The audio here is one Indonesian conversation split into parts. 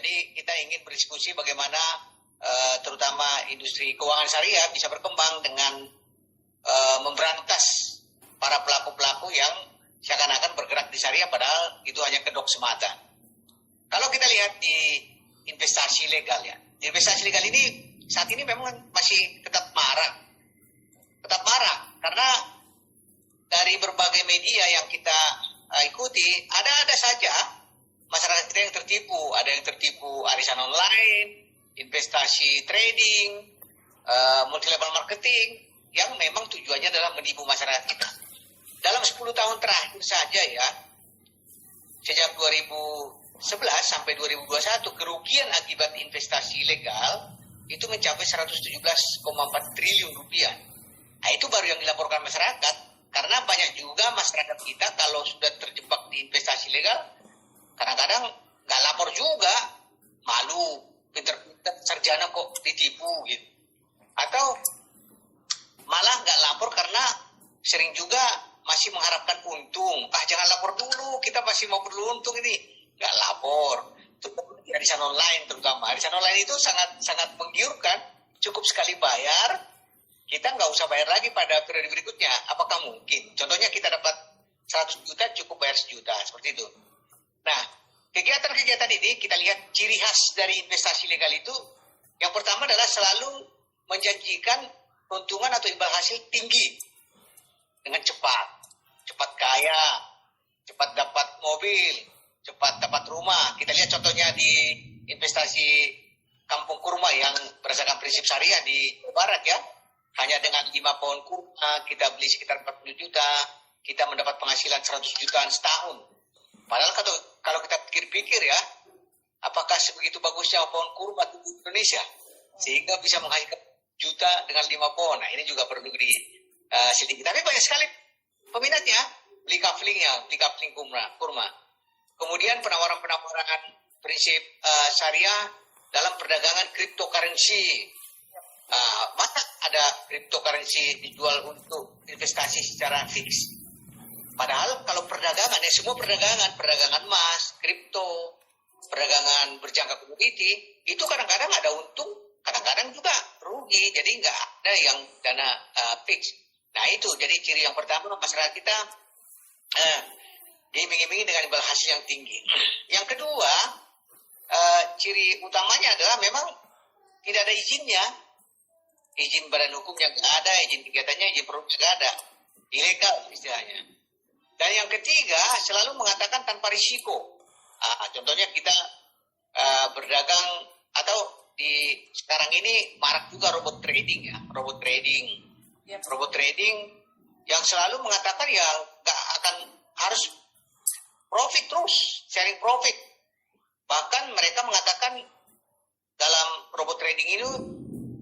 Jadi kita ingin berdiskusi bagaimana terutama industri keuangan syariah bisa berkembang dengan memberantas para pelaku-pelaku yang seakan-akan bergerak di syariah padahal itu hanya kedok semata. Kalau kita lihat di investasi legal ya, investasi legal ini saat ini memang masih tetap marak karena dari berbagai media yang kita ikuti ada saja masyarakat kita yang tertipu, ada yang tertipu arisan online, investasi trading, multi level marketing yang memang tujuannya adalah menipu masyarakat kita. Dalam 10 tahun terakhir saja ya, sejak 2011 sampai 2021 kerugian akibat investasi ilegal itu mencapai 117,4 triliun rupiah. Nah, itu baru yang dilaporkan masyarakat, karena banyak juga masyarakat kita kalau sudah terjebak di investasi ilegal kadang-kadang nggak lapor juga, malu, pinter-pinter sarjana kok ditipu gitu, atau malah nggak lapor karena sering juga masih mengharapkan untung. Jangan lapor dulu, kita masih mau beruntung ini, nggak lapor. Itu arisan online terutama. Arisan online itu sangat menggiurkan, cukup sekali bayar, kita nggak usah bayar lagi pada periode berikutnya. Apakah mungkin? Contohnya kita dapat 100 juta cukup bayar 1 juta, seperti itu. Nah, kegiatan-kegiatan ini kita lihat ciri khas dari investasi legal itu, yang pertama adalah selalu menjanjikan keuntungan atau imbal hasil tinggi dengan cepat kaya, cepat dapat mobil, cepat dapat rumah. Kita lihat contohnya di investasi kampung kurma yang berdasarkan prinsip syariah di Jawa Barat ya. Hanya dengan 5 pohon kurma kita beli sekitar 40 juta, kita mendapat penghasilan 100 jutaan setahun. Padahal kalau kita pikir-pikir ya, apakah sebegitu bagusnya pohon kurma di Indonesia sehingga bisa menghasilkan juta dengan 5 pohon? Nah, ini juga perlu diselidiki. Tapi banyak sekali peminatnya, beli kafling kurma. Kemudian penawaran prinsip syariah dalam perdagangan cryptocurrency. Masa ada cryptocurrency dijual untuk investasi secara fix? Padahal kalau perdagangan, ya semua perdagangan emas, kripto, perdagangan berjangka komoditi, itu kadang-kadang ada untung, kadang-kadang juga rugi, jadi nggak ada yang dana fix. Nah itu, jadi ciri yang pertama masyarakat kita diiming-imingi dengan imbal hasil yang tinggi. Yang kedua, ciri utamanya adalah memang tidak ada izinnya, izin badan hukum yang nggak ada, izin kegiatannya, izin produk nggak ada, ilegal istilahnya. Dan yang ketiga, selalu mengatakan tanpa risiko. Contohnya kita berdagang, atau di sekarang ini marak juga robot trading ya, robot trading yang selalu mengatakan ya nggak akan harus profit terus, sharing profit. Bahkan mereka mengatakan dalam robot trading ini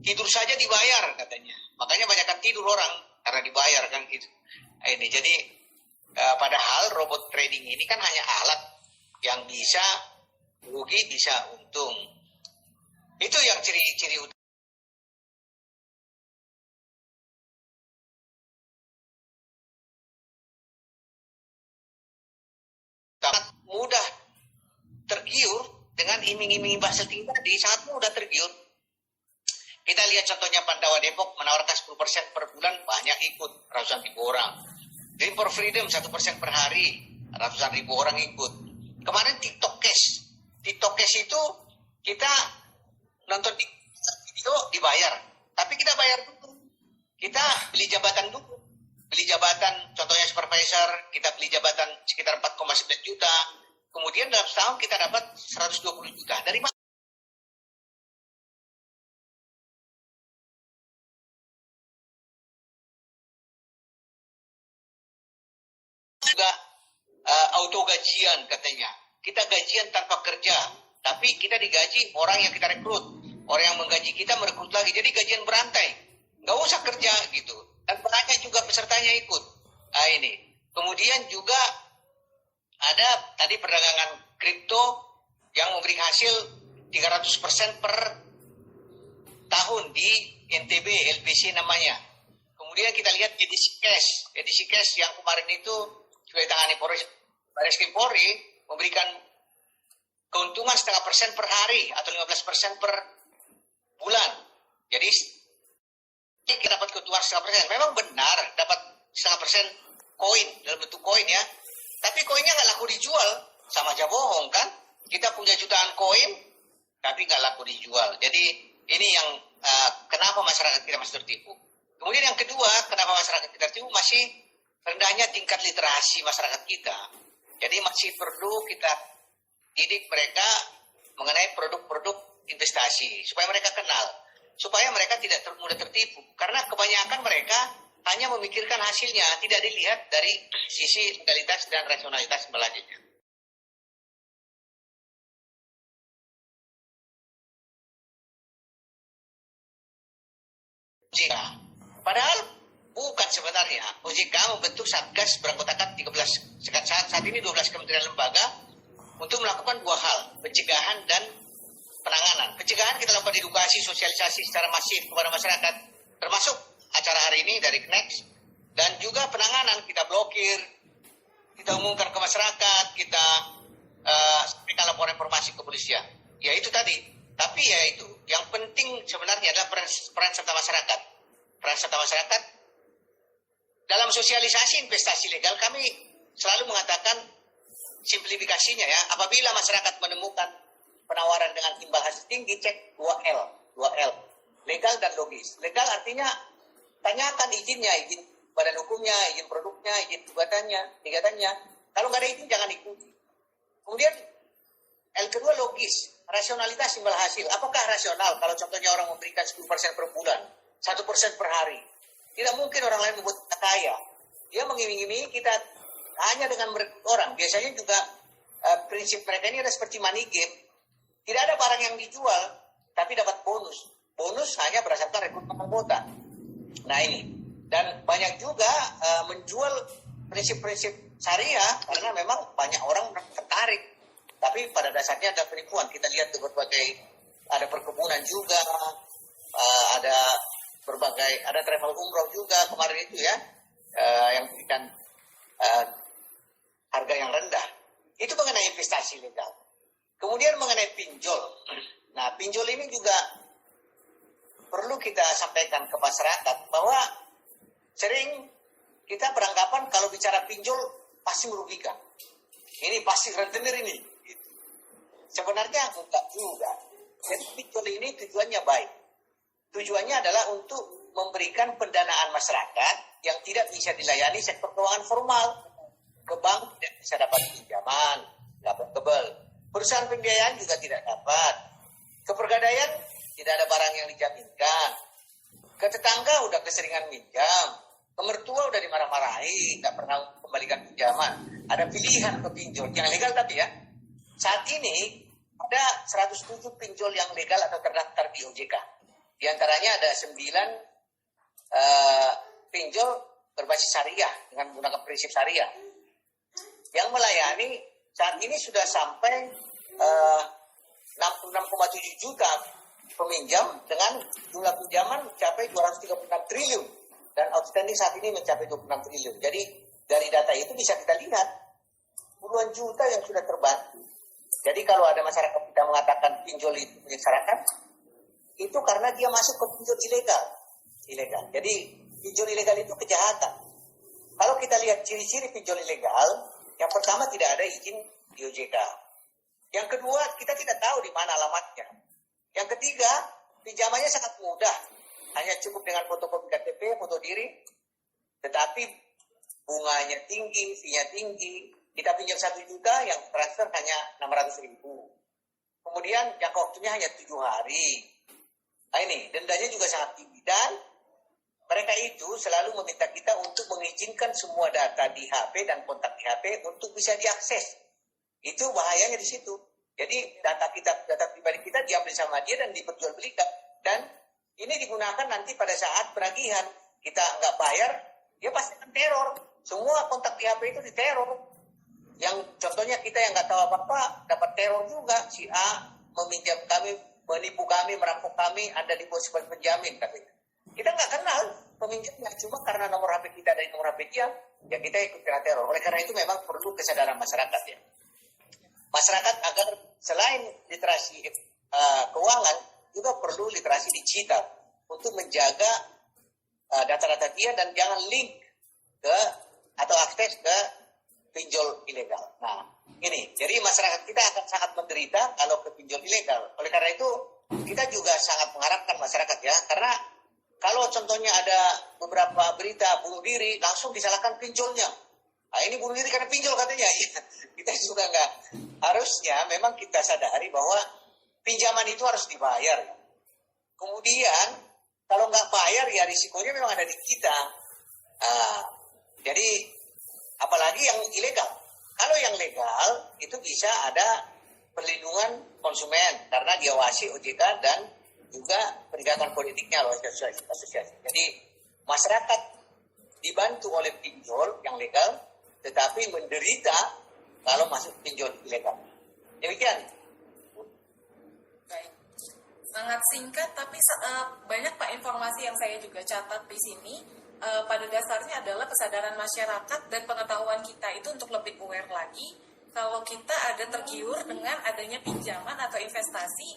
tidur saja dibayar katanya. Makanya banyakkan tidur orang karena dibayar kan gitu. Nah, ini jadi padahal robot trading ini kan hanya alat yang bisa rugi bisa untung. Itu yang ciri-ciri utama. Sangat mudah tergiur dengan iming-iming hasil tinggi tadi, sangat mudah tergiur. Kita lihat contohnya Pandawa Depok menawarkan 10% per bulan, banyak ikut, ratusan ribu orang. Dream for Freedom 1% per hari, ratusan ribu orang ikut. Kemarin TikTok Cash itu kita nonton di video dibayar, tapi kita bayar dulu. Kita beli jabatan dulu. Beli jabatan, contohnya supervisor, kita beli jabatan sekitar 4,9 juta. Kemudian dalam setahun kita dapat 120 juta. Dari mana? Juga auto gajian katanya. Kita gajian tanpa kerja, tapi kita digaji orang yang kita rekrut. Orang yang menggaji kita merekrut lagi. Jadi gajian berantai. Nggak usah kerja gitu. Dan banyak juga pesertanya ikut. Nah ini. Kemudian juga ada tadi perdagangan kripto yang memberi hasil 300% per tahun di NTB, LBC namanya. Kemudian kita lihat edisi cash yang kemarin itu sudah ditangani Baris Krim Polri, memberikan keuntungan 0,5% per hari atau 15% per bulan. Jadi kita dapat keuntungan 0,5%. Memang benar dapat 0,5% koin dalam bentuk koin ya. Tapi koinnya nggak laku dijual, sama aja bohong kan? Kita punya jutaan koin, tapi nggak laku dijual. Jadi ini yang kenapa masyarakat kita masih tertipu. Kemudian yang kedua, kenapa masyarakat kita tertipu masih rendahnya tingkat literasi masyarakat kita. Jadi masih perlu kita didik mereka mengenai produk-produk investasi supaya mereka kenal, supaya mereka tidak mudah tertipu. Karena kebanyakan mereka hanya memikirkan hasilnya, tidak dilihat dari sisi legalitas dan rasionalitas selanjutnya. Padahal bukan sebenarnya. OJK membentuk Satgas beranggotakan 13, saat ini 12 kementerian lembaga untuk melakukan dua hal, pencegahan dan penanganan. Pencegahan kita lakukan edukasi, sosialisasi secara masif kepada masyarakat, termasuk acara hari ini dari KNEX, dan juga penanganan kita blokir, kita umumkan ke masyarakat, kita sampaikan laporan informasi ke kepolisian. Ya itu tadi. Tapi ya itu, yang penting sebenarnya adalah peran serta masyarakat. Peran serta masyarakat dalam sosialisasi investasi legal kami selalu mengatakan simplifikasinya ya. Apabila masyarakat menemukan penawaran dengan imbal hasil tinggi, cek 2L. Legal dan logis. Legal artinya tanyakan izinnya, izin badan hukumnya, izin produknya, izin gugatannya. Kalau nggak ada izin jangan ikuti. Kemudian L kedua logis, rasionalitas imbal hasil. Apakah rasional kalau contohnya orang memberikan 10% per bulan, 1% per hari? Tidak mungkin orang lain membuat kita kaya. Dia mengiming-imingi kita hanya dengan merekrut orang. Biasanya juga prinsip mereka ini adalah seperti money game. Tidak ada barang yang dijual, tapi dapat bonus. Bonus hanya berdasarkan rekrutmen anggota. Nah ini. Dan banyak juga menjual prinsip-prinsip syariah karena memang banyak orang tertarik. Tapi pada dasarnya ada penipuan. Kita lihat berbagai, ada perkebunan juga, ada travel umroh juga kemarin itu ya, yang memberikan harga yang rendah. Itu mengenai investasi legal. Kemudian mengenai pinjol. Nah, pinjol ini juga perlu kita sampaikan ke masyarakat bahwa sering kita beranggapan kalau bicara pinjol pasti merugikan. Ini pasti rentenir ini. Sebenarnya enggak juga. Jadi pinjol ini tujuannya baik. Tujuannya adalah untuk memberikan pendanaan masyarakat yang tidak bisa dilayani sektor keuangan formal. Ke bank tidak bisa dapat pinjaman, dapat kebel. Perusahaan pembiayaan juga tidak dapat. Ke pegadaian tidak ada barang yang dijaminkan. Ke tetangga udah keseringan minjam. Ke mertua udah dimarah-marahi, nggak pernah kembalikan pinjaman. Ada pilihan ke pinjol yang legal tapi ya. Saat ini ada 107 pinjol yang legal atau terdaftar di OJK. Di antaranya ada 9 pinjol berbasis syariah dengan menggunakan prinsip syariah. Yang melayani saat ini sudah sampai 66,7 juta peminjam dengan jumlah pinjaman mencapai 236 triliun. Dan outstanding saat ini mencapai 26 triliun. Jadi dari data itu bisa kita lihat puluhan juta yang sudah terbantu. Jadi kalau ada masyarakat kita mengatakan pinjol itu menyengsarakan, itu karena dia masuk ke pinjol ilegal. Jadi pinjol ilegal itu kejahatan. Kalau kita lihat ciri-ciri pinjol ilegal, yang pertama tidak ada izin di OJK. Yang kedua, kita tidak tahu di mana alamatnya. Yang ketiga, pinjamannya sangat mudah. Hanya cukup dengan fotokopi KTP, foto diri. Tetapi bunganya tinggi, fee-nya tinggi. Kita pinjam 1 juta, yang transfer hanya 600.000. Kemudian jangka waktunya hanya 7 hari. Nah ini, dendanya juga sangat tinggi. Dan mereka itu selalu meminta kita untuk mengizinkan semua data di HP dan kontak di HP untuk bisa diakses. Itu bahayanya di situ. Jadi data pribadi kita diambil sama dia dan diperjualbelikan. Dan ini digunakan nanti pada saat penagihan. Kita nggak bayar, dia pasti akan teror. Semua kontak di HP itu diteror. Yang contohnya kita yang nggak tahu apa-apa dapat teror juga. Si A meminjam kami, menipu kami, merampok kami, Anda dibuat sebagai penjamin katanya. Kita nggak kenal peminjamnya, cuma karena nomor HP kita dari nomor HP dia, ya kita ikut kena teror. Oleh karena itu memang perlu kesadaran masyarakat ya. masyarakat agar selain literasi keuangan juga perlu literasi digital untuk menjaga data-data dia dan jangan link ke atau akses ke pinjol ilegal. Nah, ini jadi masyarakat kita akan sangat menderita kalau ke pinjol ilegal. Oleh karena itu kita juga sangat mengharapkan masyarakat ya, karena kalau contohnya ada beberapa berita bunuh diri langsung disalahkan pinjolnya. Nah, ini bunuh diri karena pinjol katanya. Kita juga nggak, harusnya memang kita sadari bahwa pinjaman itu harus dibayar. Kemudian kalau nggak bayar ya risikonya memang ada di kita. Jadi apalagi yang ilegal. Kalau yang legal itu bisa ada perlindungan konsumen karena diawasi OJK dan juga penegakan politiknya oleh asosiasi. Jadi masyarakat dibantu oleh pinjol yang legal, tetapi menderita kalau masuk pinjol ilegal. Demikian. Baik. Sangat singkat tapi banyak Pak informasi yang saya juga catat di sini. Pada dasarnya adalah kesadaran masyarakat dan pengetahuan kita itu untuk lebih aware lagi kalau kita ada tergiur dengan adanya pinjaman atau investasi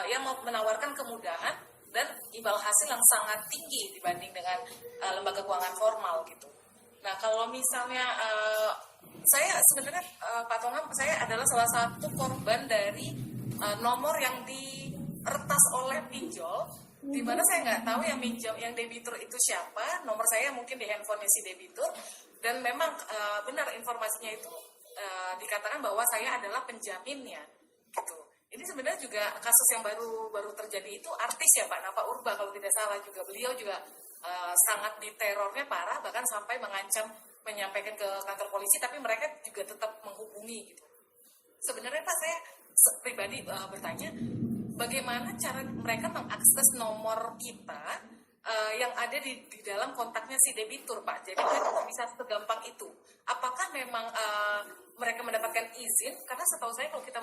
yang menawarkan kemudahan dan imbal hasil yang sangat tinggi dibanding dengan lembaga keuangan formal gitu. Nah kalau misalnya saya sebenarnya Pak Tongam, saya adalah salah satu korban dari nomor yang diretas oleh pinjol, di mana saya nggak tahu yang minjam, yang debitur itu siapa. Nomor saya mungkin di handphone si debitur, dan memang benar informasinya itu dikatakan bahwa saya adalah penjaminnya gitu. Ini sebenarnya juga kasus yang baru terjadi itu artis ya Pak Napa Urba kalau tidak salah juga, beliau juga sangat diterornya parah, bahkan sampai mengancam menyampaikan ke kantor polisi, tapi mereka juga tetap menghubungi gitu. Sebenarnya Pak saya pribadi bertanya, bagaimana cara mereka mengakses nomor kita yang ada di dalam kontaknya si debitur Pak? Jadi mereka bisa segampang itu. Apakah memang mereka mendapatkan izin? Karena setahu saya kalau kita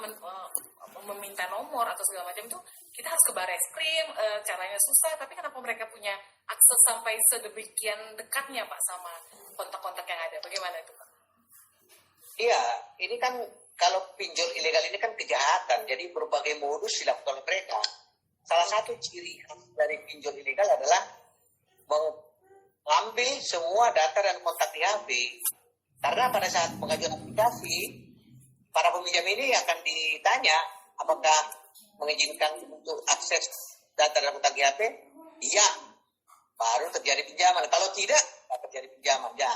meminta nomor atau segala macam itu kita harus ke Bareskrim, caranya susah. Tapi kenapa mereka punya akses sampai sedemikian dekatnya Pak sama kontak-kontak yang ada? Bagaimana itu Pak? Iya, ini kan kalau pinjol ilegal ini kan kejahatan, jadi berbagai modus dilakukan oleh mereka. Salah satu ciri dari pinjol ilegal adalah mengambil semua data dan kontak di HP. Karena pada saat pengajuan aplikasi, para peminjam ini akan ditanya apakah mengizinkan untuk akses data dan kontak di HP. Iya, baru terjadi pinjaman. Kalau tidak, tidak terjadi pinjaman. Ya.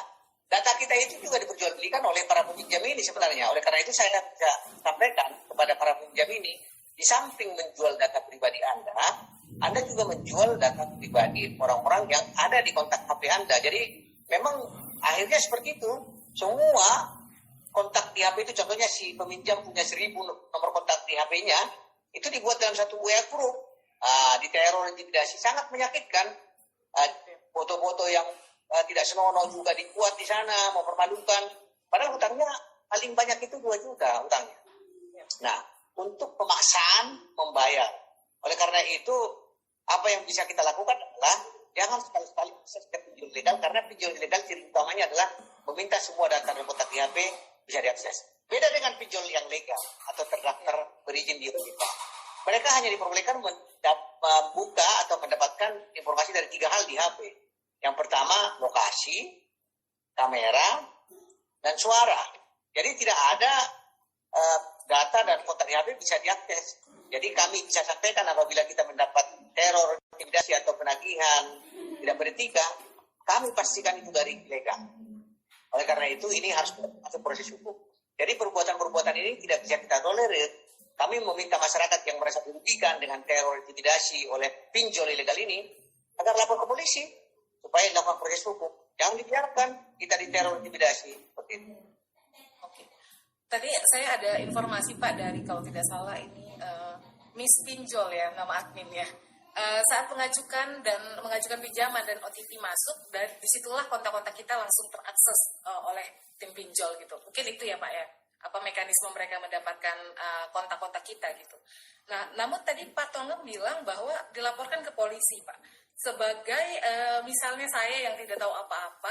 Data kita itu juga diperjualbelikan oleh para peminjam ini sebenarnya. Oleh karena itu saya bisa sampaikan kepada para peminjam ini, di samping menjual data pribadi Anda juga menjual data pribadi orang-orang yang ada di kontak HP Anda. Jadi memang akhirnya seperti itu. Semua kontak di HP itu, contohnya si peminjam punya 1000 nomor kontak di HP-nya, itu dibuat dalam satu WA group. Diteror, intimidasi, sangat menyakitkan. Foto-foto yang tidak senonoh juga dibuat di sana, mempermalukan. Padahal hutangnya paling banyak itu 2 juta hutangnya. Nah, untuk pemaksaan membayar. Oleh karena itu, apa yang bisa kita lakukan adalah jangan sekali-sekali akses ke pinjol ilegal, karena pinjol ilegal ciri utamanya adalah meminta semua data dan kontak di HP bisa diakses. Beda dengan pinjol yang legal atau terdaftar berizin di OJK. Mereka hanya diperbolehkan membuka atau mendapatkan informasi dari 3 hal di HP. Yang pertama, lokasi, kamera, dan suara. Jadi tidak ada data dan kontak di HP bisa diakses. Jadi kami bisa sampaikan apabila kita mendapat teror, intimidasi atau penagihan tidak beretika, kami pastikan itu dari ilegal. Oleh karena itu ini harus masuk proses hukum. Jadi perbuatan-perbuatan ini tidak bisa kita tolerir. Kami meminta masyarakat yang merasa dirugikan dengan teror, intimidasi oleh pinjol ilegal ini agar lapor ke polisi supaya dilakukan proses hukum. Jangan dibiarkan kita diteror, intimidasi seperti itu. Oke. Tadi saya ada informasi Pak dari kalau tidak salah ini Miss Pinjol ya nama adminnya. Saat mengajukan pinjaman dan OTP masuk, dan disitulah kontak-kontak kita langsung terakses oleh tim pinjol gitu. Mungkin itu ya Pak ya, apa mekanisme mereka mendapatkan kontak-kontak kita gitu. Nah, namun tadi Pak Tongam bilang bahwa dilaporkan ke polisi Pak. sebagai misalnya saya yang tidak tahu apa-apa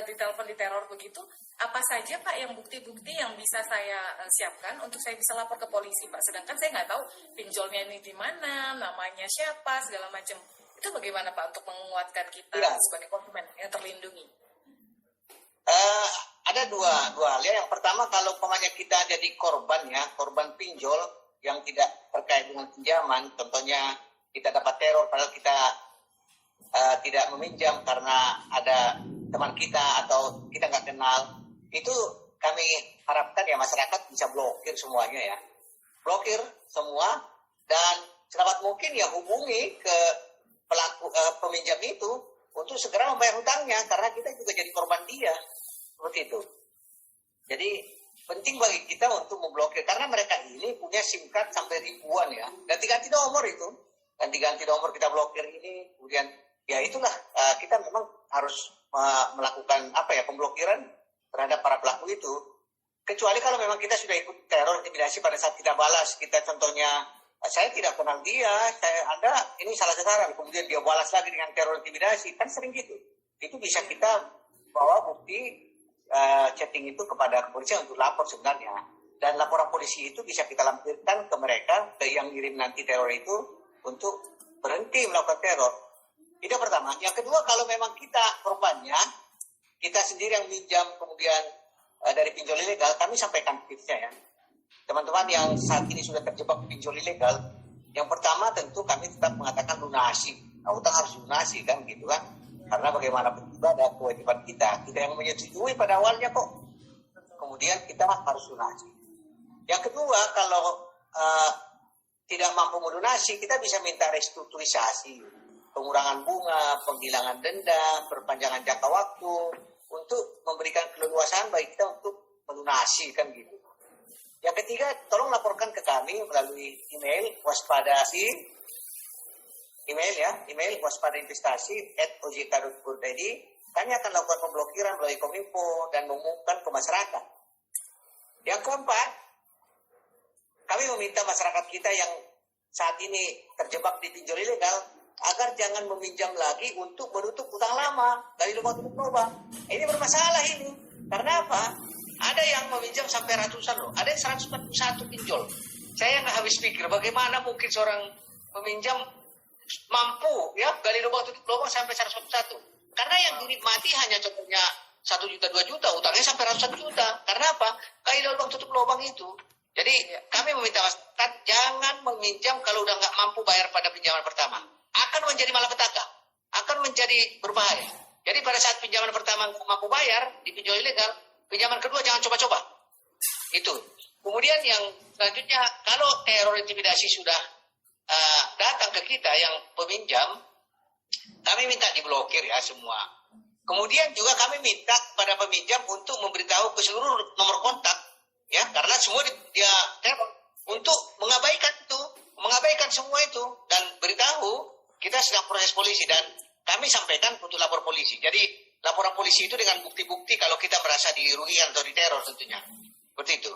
ditelepon diteror begitu, apa saja Pak yang bukti-bukti yang bisa saya siapkan untuk saya bisa lapor ke polisi Pak, sedangkan saya nggak tahu pinjolnya ini di mana, namanya siapa, segala macam. Itu bagaimana Pak untuk menguatkan kita sebagai konsumen yang terlindungi? Ada dua hal ya. Yang pertama, kalau umpamanya kita jadi korban ya, korban pinjol yang tidak terkait dengan pinjaman, contohnya kita dapat teror padahal kita tidak meminjam karena ada teman kita atau kita nggak kenal, itu kami harapkan ya masyarakat bisa blokir semuanya ya, blokir semua, dan sedapat mungkin ya hubungi ke pelaku peminjam itu untuk segera membayar hutangnya, karena kita juga jadi korban dia, seperti itu. Jadi penting bagi kita untuk memblokir, karena mereka ini punya SIM card sampai ribuan ya, ganti-ganti nomor itu, ganti-ganti nomor kita blokir ini, kemudian ya itulah kita memang harus melakukan pemblokiran terhadap para pelaku itu. Kecuali kalau memang kita sudah ikut teror intimidasi pada saat kita balas, kita contohnya saya tidak kenal dia, Anda ini salah sasaran, kemudian dia balas lagi dengan teror intimidasi, kan sering gitu. Itu bisa kita bawa bukti chatting itu kepada kepolisian untuk lapor sebenarnya, dan laporan polisi itu bisa kita lampirkan ke mereka, ke yang ngirim nanti teror itu, untuk berhenti melakukan teror. Itu pertama. Yang kedua, kalau memang kita korbannya, kita sendiri yang minjam kemudian dari pinjol ilegal, kami sampaikan tipsnya ya. Teman-teman yang saat ini sudah terjebak pinjol ilegal, yang pertama tentu kami tetap mengatakan lunasi. Nah, utang harus lunasi kan gitu kan. Karena bagaimanapun juga ada kewajiban kita yang menyetujui pada awalnya kok. Kemudian kita harus lunasi. Yang kedua, kalau tidak mampu melunasi, kita bisa minta restrukturisasi, pengurangan bunga, penghilangan denda, perpanjangan jangka waktu, untuk memberikan keleluasaan bagi kita untuk melunasi kan gitu. Yang ketiga, tolong laporkan ke kami melalui email email waspadainvestasi@ojk.go.id. Kami akan lakukan pemblokiran melalui Kominfo dan mengumumkan ke masyarakat. Yang keempat, kami meminta masyarakat kita yang saat ini terjebak di pinjol ilegal agar jangan meminjam lagi untuk menutup utang lama dari lubang tutup lubang. Ini bermasalah ini. Karena apa? Ada yang meminjam sampai ratusan loh. Ada yang 141 pinjol. Saya nggak habis pikir bagaimana mungkin seorang peminjam mampu ya gali lubang tutup lubang sampai 141. Karena yang dinikmati hanya contohnya 1 juta 2 juta, utangnya sampai ratusan juta. Karena apa? Gali lubang tutup lubang itu. Jadi kami meminta masyarakat jangan meminjam kalau udah nggak mampu bayar pada pinjaman pertama. Akan menjadi malapetaka, akan menjadi berbahaya. Jadi pada saat pinjaman pertama nggak mampu bayar di pinjol ilegal, pinjaman kedua jangan coba-coba. Itu. Kemudian yang selanjutnya, kalau teror intimidasi sudah datang ke kita yang peminjam, kami minta diblokir ya semua. Kemudian juga kami minta kepada peminjam untuk memberitahu ke seluruh nomor kontak, ya, karena semua dia teror, untuk mengabaikan semua itu dan beritahu kita sedang proses polisi, dan kami sampaikan untuk lapor polisi. Jadi laporan polisi itu dengan bukti-bukti kalau kita merasa dirugikan atau diteror tentunya. Seperti itu.